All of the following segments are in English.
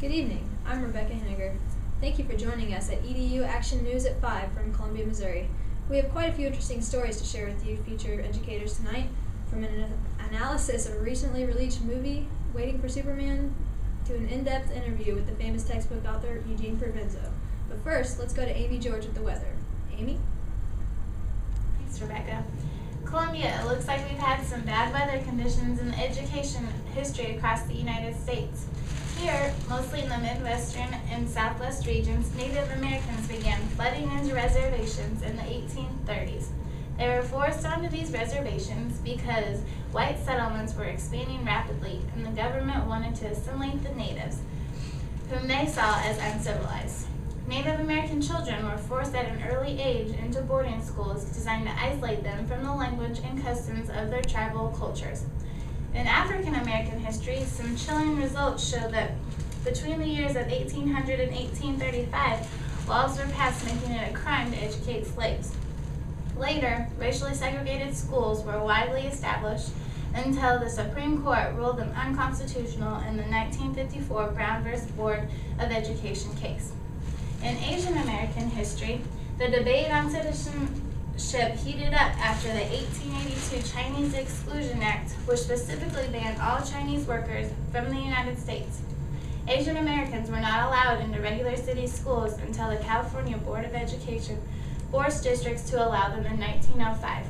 Good evening. I'm Rebecca Henniger. Thank you for joining us at EDU Action News at 5 from Columbia, Missouri. We have quite a few interesting stories to share with you future educators tonight, from an analysis of a recently released movie, Waiting for Superman, to an in-depth interview with the famous textbook author Eugene Provenzo. But first, let's go to Amy George with the weather. Amy? Thanks, Rebecca. Columbia, it looks like we've had some bad weather conditions in education history across the United States. Here, mostly in the Midwestern and Southwest regions, Native Americans began flooding into reservations in the 1830s. They were forced onto these reservations because white settlements were expanding rapidly and the government wanted to assimilate the natives, whom they saw as uncivilized. Native American children were forced at an early age into boarding schools designed to isolate them from the language and customs of their tribal cultures. In African American history, some chilling results show that between the years of 1800 and 1835, laws were passed making it a crime to educate slaves. Later, racially segregated schools were widely established until the Supreme Court ruled them unconstitutional in the 1954 Brown v. Board of Education case. In Asian American history, the debate on citizenship heated up after the 1882 Chinese Exclusion Act, which specifically banned all Chinese workers from the United States. Asian Americans were not allowed into regular city schools until the California Board of Education forced districts to allow them in 1905.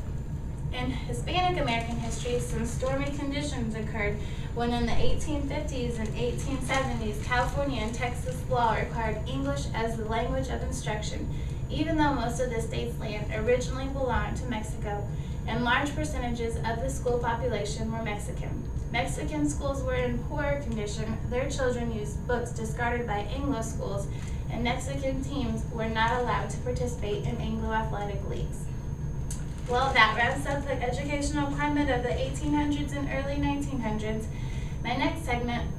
In Hispanic American history, some stormy conditions occurred when in the 1850s and 1870s, California and Texas law required English as the language of instruction, even though most of the state's land originally belonged to Mexico, and large percentages of the school population were Mexican. Mexican schools were in poorer condition. Their children used books discarded by Anglo schools, and Mexican teams were not allowed to participate in Anglo athletic leagues. Well, that wraps up the educational climate of the 1800s and early 1900s. My next segment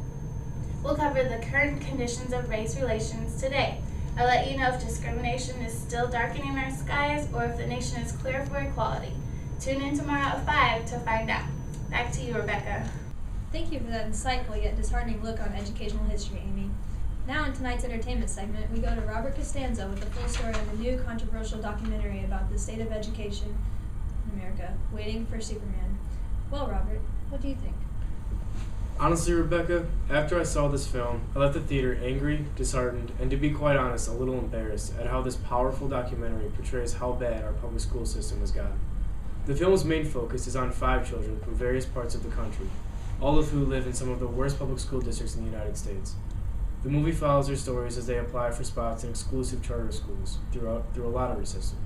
will cover the current conditions of race relations today. I'll let you know if discrimination is still darkening our skies or if the nation is clear for equality. Tune in tomorrow at 5 to find out. Back to you, Rebecca. Thank you for that insightful yet disheartening look on educational history, Amy. Now in tonight's entertainment segment, we go to Robert Costanzo with the full story on the new controversial documentary about the state of education in America, Waiting for Superman. Well, Robert, what do you think? Honestly, Rebecca, after I saw this film, I left the theater angry, disheartened, and to be quite honest, a little embarrassed at how this powerful documentary portrays how bad our public school system has gotten. The film's main focus is on 5 children from various parts of the country, all of who live in some of the worst public school districts in the United States. The movie follows their stories as they apply for spots in exclusive charter schools through a lottery system.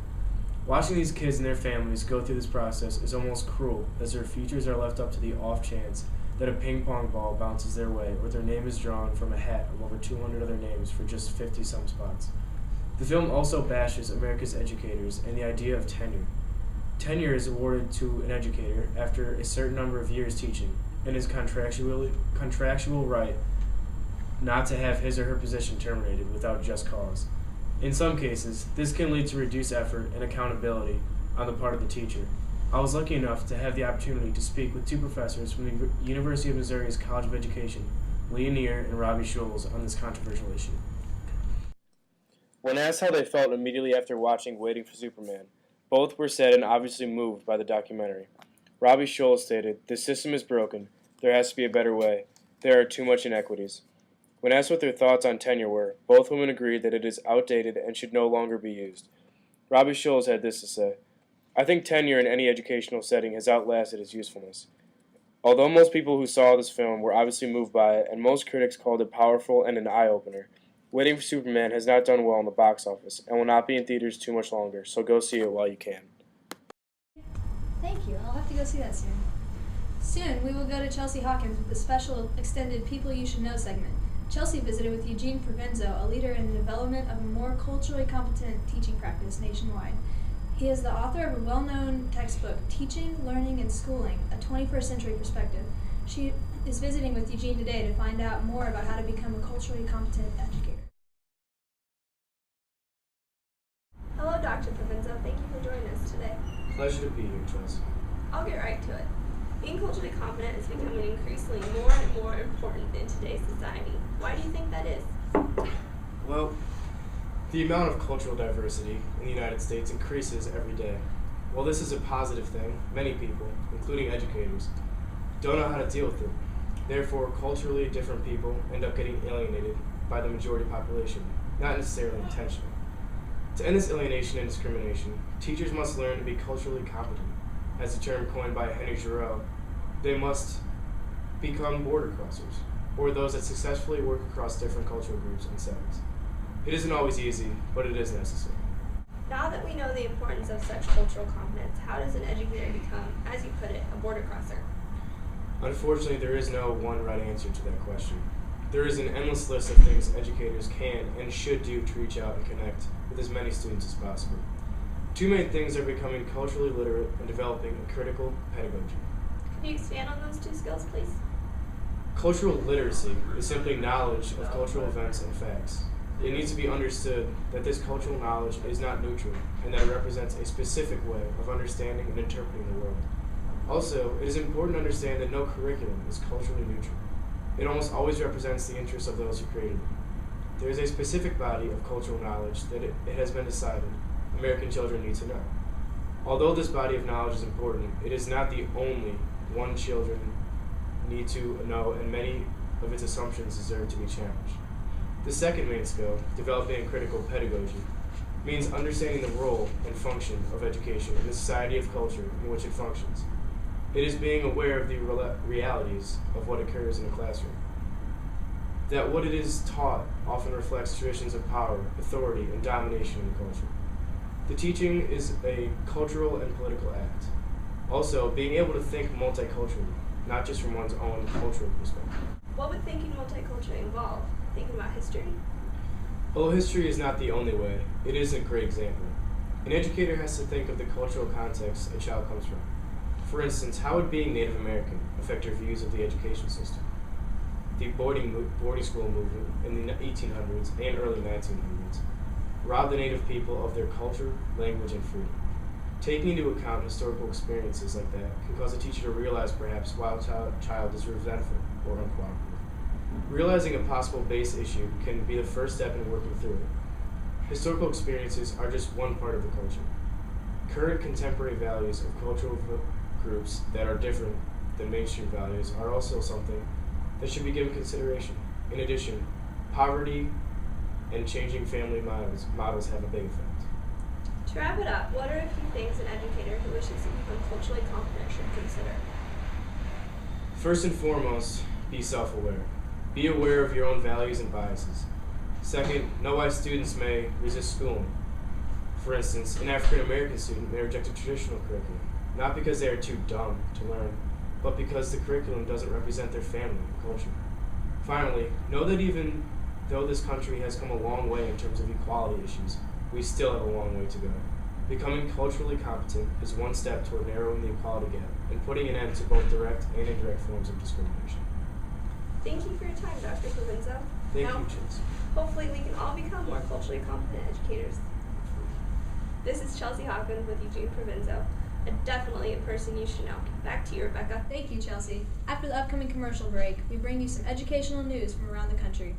Watching these kids and their families go through this process is almost cruel, as their futures are left up to the off chance that a ping pong ball bounces their way or their name is drawn from a hat of over 200 other names for just 50-some spots. The film also bashes America's educators and the idea of tenure. Tenure is awarded to an educator after a certain number of years teaching and is contractual right not to have his or her position terminated without just cause. In some cases, this can lead to reduced effort and accountability on the part of the teacher. I was lucky enough to have the opportunity to speak with 2 professors from the University of Missouri's College of Education, Leah Neer and Robbie Schulz, on this controversial issue. When asked how they felt immediately after watching Waiting for Superman, both were sad and obviously moved by the documentary. Robbie Schulz stated, "The system is broken. There has to be a better way. There are too much inequities." When asked what their thoughts on tenure were, both women agreed that it is outdated and should no longer be used. Robbie Schulz had this to say, "I think tenure in any educational setting has outlasted its usefulness. Although most people who saw this film were obviously moved by it, and most critics called it powerful and an eye-opener, Waiting for Superman has not done well in the box office and will not be in theaters too much longer, so go see it while you can." Thank you. I'll have to go see that soon. Soon, we will go to Chelsea Hawkins with the special extended People You Should Know segment. Chelsea visited with Eugene Provenzo, a leader in the development of a more culturally competent teaching practice nationwide. He is the author of a well-known textbook, Teaching, Learning, and Schooling, a 21st Century Perspective. She is visiting with Eugene today to find out more about how to become a culturally competent educator. Hello, Dr. Provenzo. Thank you for joining us today. Pleasure to be here, Chelsea. I'll get right to it. Being culturally competent is becoming increasingly more and more important important in today's society. Why do you think that is? Well, the amount of cultural diversity in the United States increases every day. While this is a positive thing, many people, including educators, don't know how to deal with it. Therefore, culturally different people end up getting alienated by the majority population, not necessarily intentionally. To end this alienation and discrimination, teachers must learn to be culturally competent. As a term coined by Henry Giroux, they must become border crossers, or those that successfully work across different cultural groups and settings. It isn't always easy, but it is necessary. Now that we know the importance of such cultural competence, how does an educator become, as you put it, a border crosser? Unfortunately, there is no one right answer to that question. There is an endless list of things educators can and should do to reach out and connect with as many students as possible. Two main things are becoming culturally literate and developing a critical pedagogy. Could you expand on those two skills, please? Cultural literacy is simply knowledge of cultural events and facts. It needs to be understood that this cultural knowledge is not neutral and that it represents a specific way of understanding and interpreting the world. Also, it is important to understand that no curriculum is culturally neutral. It almost always represents the interests of those who created it. There is a specific body of cultural knowledge that it has been decided American children need to know. Although this body of knowledge is important, it is not the only one children need to know, and many of its assumptions deserve to be challenged. The second main skill, developing a critical pedagogy, means understanding the role and function of education in the society of culture in which it functions. It is being aware of the realities of what occurs in a classroom. That what it is taught often reflects traditions of power, authority, and domination in the culture. The teaching is a cultural and political act. Also, being able to think multiculturally, not just from one's own cultural perspective. What would thinking multiculturally involve? Thinking about history? Although history is not the only way, it is a great example. An educator has to think of the cultural context a child comes from. For instance, how would being Native American affect your views of the education system? The boarding school movement in the 1800s and early 1900s robbed the Native people of their culture, language, and freedom. Taking into account historical experiences like that can cause a teacher to realize perhaps why a child is resentful or uncooperative. Realizing a possible base issue can be the first step in working through it. Historical experiences are just one part of the culture. Current contemporary values of cultural groups that are different than mainstream values are also something that should be given consideration. In addition, poverty and changing family models have a big effect. To wrap it up, what are a few things an educator who wishes to become culturally competent should consider? First and foremost, be self-aware. Be aware of your own values and biases. Second, know why students may resist schooling. For instance, an African American student may reject a traditional curriculum, not because they are too dumb to learn, but because the curriculum doesn't represent their family and culture. Finally, know that even though this country has come a long way in terms of equality issues, we still have a long way to go. Becoming culturally competent is one step toward narrowing the equality gap and putting an end to both direct and indirect forms of discrimination. Thank you for your time, Dr. Provenzo. Thank you, Chase. Hopefully we can all become more culturally competent educators. This is Chelsea Hawkins with Eugene Provenzo, definitely a person you should know. Back to you, Rebecca. Thank you, Chelsea. After the upcoming commercial break, we bring you some educational news from around the country.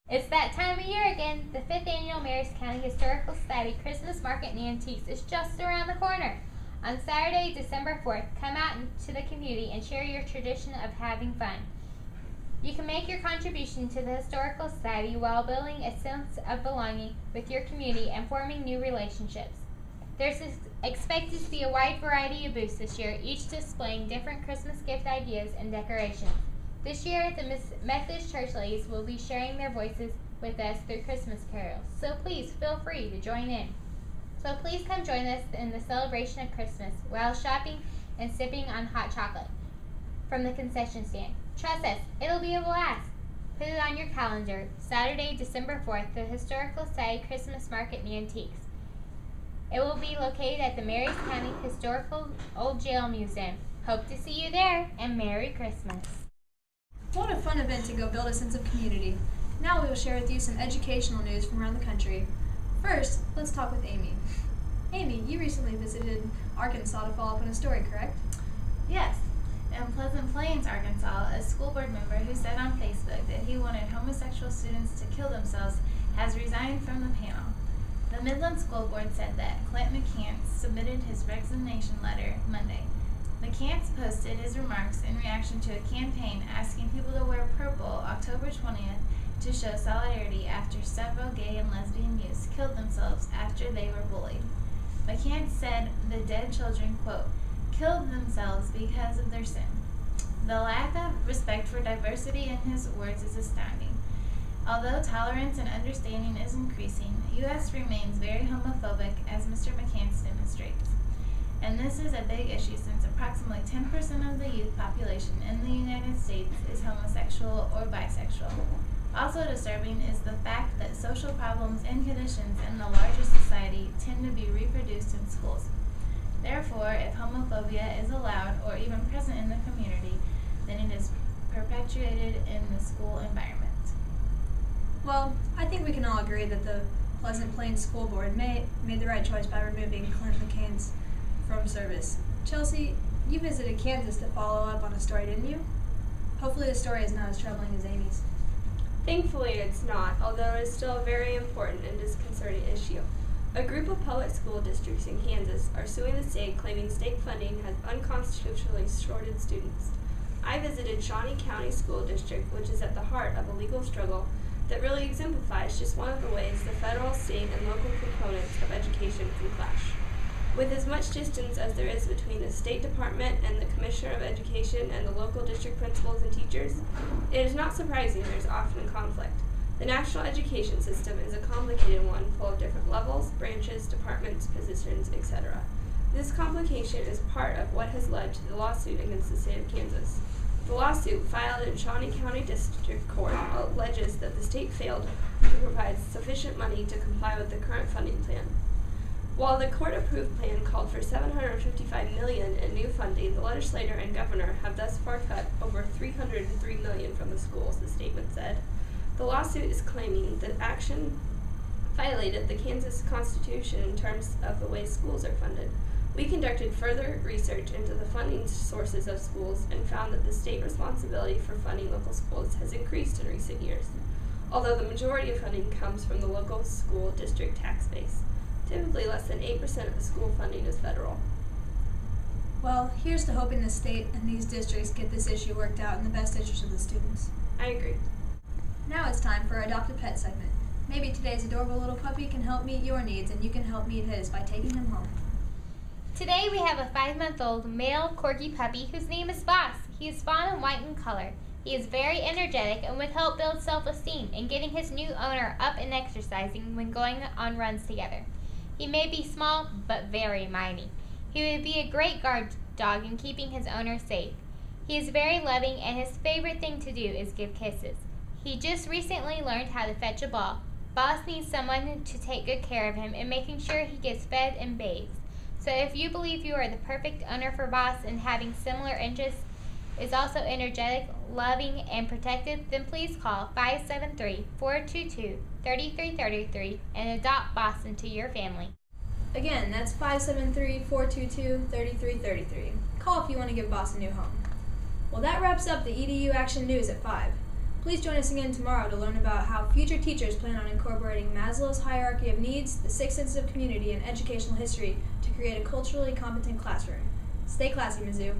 It's that time of year again. The 5th Annual Marys County Historical Society Christmas Market and Antiques is just around the corner. On Saturday, December 4th, come out into the community and share your tradition of having fun. You can make your contribution to the Historical Society while building a sense of belonging with your community and forming new relationships. There's expected to be a wide variety of booths this year, each displaying different Christmas gift ideas and decorations. This year, the Methodist Church ladies will be sharing their voices with us through Christmas carols, so please feel free to join in. So please come join us in the celebration of Christmas while shopping and sipping on hot chocolate from the concession stand. Trust us, it'll be a blast. Put it on your calendar, Saturday, December 4th, the Historical Society Christmas Market and Antiques. It will be located at the Marys County Historical Old Jail Museum. Hope to see you there, and Merry Christmas. What a fun event to go build a sense of community. Now we will share with you some educational news from around the country. First, let's talk with Amy. Amy, you recently visited Arkansas to follow up on a story, correct? Yes. In Pleasant Plains, Arkansas, a school board member who said on Facebook that he wanted homosexual students to kill themselves has resigned from the panel. The Midland School Board said that Clint McCants submitted his resignation letter Monday. McCants posted his remarks in reaction to a campaign asking people to wear purple October 20th to show solidarity after several gay and lesbian youths killed themselves after they were bullied. McCants said the dead children, quote, killed themselves because of their sin. The lack of respect for diversity in his words is astounding. Although tolerance and understanding is increasing, U.S. remains very homophobic, as Mr. McCants demonstrates. And this is a big issue since approximately 10% of the youth population in the United States is homosexual or bisexual. Also disturbing is the fact that social problems and conditions in the larger society tend to be reproduced in schools. Therefore, if homophobia is allowed or even present in the community, then it is perpetuated in the school environment. Well, I think we can all agree that the Pleasant Plains School Board made the right choice by removing Clint McCants from service. Chelsea, you visited Kansas to follow up on a story, didn't you? Hopefully the story is not as troubling as Amy's. Thankfully, it's not, although it is still a very important and disconcerting issue. A group of public school districts in Kansas are suing the state, claiming state funding has unconstitutionally shorted students. I visited Shawnee County School District, which is at the heart of a legal struggle that really exemplifies just one of the ways the federal, state, and local components of education can clash. With as much distance as there is between the State Department and the Commissioner of Education and the local district principals and teachers, it is not surprising there is often conflict. The national education system is a complicated one full of different levels, branches, departments, positions, etc. This complication is part of what has led to the lawsuit against the state of Kansas. The lawsuit, filed in Shawnee County District Court, alleges that the state failed to provide sufficient money to comply with the current funding plan. While the court-approved plan called for $755 million in new funding, the legislator and governor have thus far cut over $303 million from the schools, the statement said. The lawsuit is claiming that action violated the Kansas Constitution in terms of the way schools are funded. We conducted further research into the funding sources of schools and found that the state responsibility for funding local schools has increased in recent years, although the majority of funding comes from the local school district tax base. Typically, less than 8% of the school funding is federal. Well, here's to hoping the state and these districts get this issue worked out in the best interest of the students. I agree. Now it's time for our Adopt a Pet segment. Maybe today's adorable little puppy can help meet your needs, and you can help meet his by taking him home. Today we have a 5-month-old male corgi puppy whose name is Boss. He is fawn and white in color. He is very energetic and would help build self-esteem in getting his new owner up and exercising when going on runs together. He may be small, but very mighty. He would be a great guard dog in keeping his owner safe. He is very loving, and his favorite thing to do is give kisses. He just recently learned how to fetch a ball. Boss needs someone to take good care of him and making sure he gets fed and bathed. So if you believe you are the perfect owner for Boss and having similar interests, is also energetic, loving, and protected, then please call 573-422-3333 and adopt Boss into your family. Again, that's 573-422-3333. Call if you want to give Boss a new home. Well, that wraps up the EDU Action News at 5. Please join us again tomorrow to learn about how future teachers plan on incorporating Maslow's hierarchy of needs, the six senses of community, and educational history to create a culturally competent classroom. Stay classy, Mizzou.